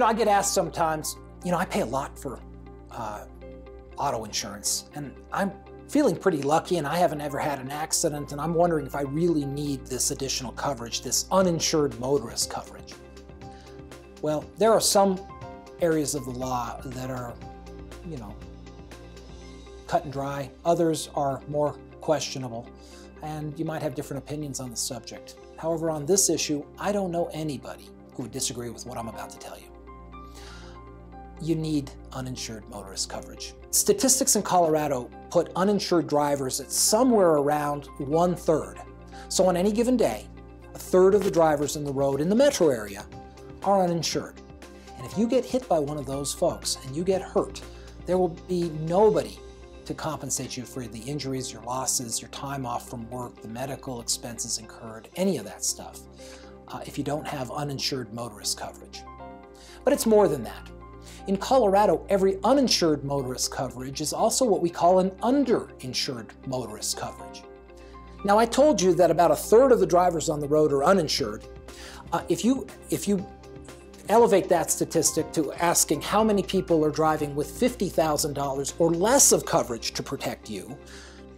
I get asked sometimes, I pay a lot for auto insurance, and I'm feeling pretty lucky and I haven't ever had an accident, and I'm wondering if I really need this additional coverage, this uninsured motorist coverage. Well, there are some areas of the law that are, cut and dry. Others are more questionable, and you might have different opinions on the subject. However, on this issue, I don't know anybody who would disagree with what I'm about to tell you. You need uninsured motorist coverage. Statistics in Colorado put uninsured drivers at somewhere around 1/3. So on any given day, 1/3 of the drivers in the road in the metro area are uninsured. And if you get hit by one of those folks and you get hurt, there will be nobody to compensate you for the injuries, your losses, your time off from work, the medical expenses incurred, any of that stuff, if you don't have uninsured motorist coverage. But it's more than that. In Colorado, every uninsured motorist coverage is also what we call an underinsured motorist coverage. Now, I told you that about 1/3 of the drivers on the road are uninsured. If you elevate that statistic to asking how many people are driving with $50,000 or less of coverage to protect you,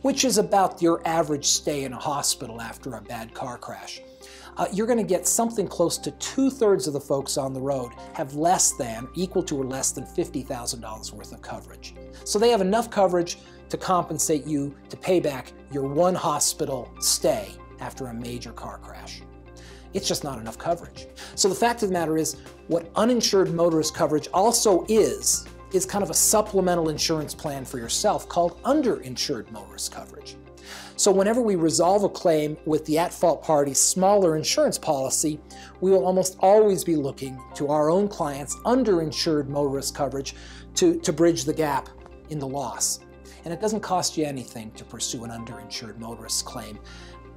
which is about your average stay in a hospital after a bad car crash, you're going to get something close to 2/3 of the folks on the road have less than, equal to or less than $50,000 worth of coverage. So they have enough coverage to compensate you to pay back your one hospital stay after a major car crash. It's just not enough coverage. So the fact of the matter is, what uninsured motorist coverage also is kind of a supplemental insurance plan for yourself called underinsured motorist coverage. So whenever we resolve a claim with the at-fault party's smaller insurance policy, we will almost always be looking to our own clients' underinsured motorist coverage to bridge the gap in the loss. And it doesn't cost you anything to pursue an underinsured motorist claim.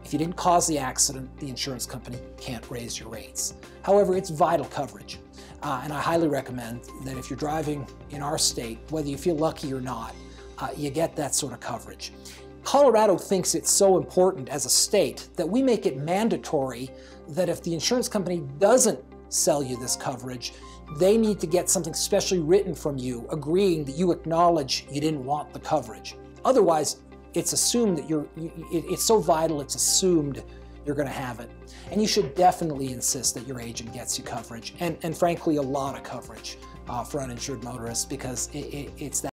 If you didn't cause the accident, the insurance company can't raise your rates. However, it's vital coverage. And I highly recommend that if you're driving in our state, whether you feel lucky or not, you get that sort of coverage. Colorado thinks it's so important as a state that we make it mandatory that if the insurance company doesn't sell you this coverage, they need to get something specially written from you agreeing that you acknowledge you didn't want the coverage. Otherwise, it's assumed that it's so vital, it's assumed you're going to have it. And you should definitely insist that your agent gets you coverage, and frankly, a lot of coverage for uninsured motorists, because it's that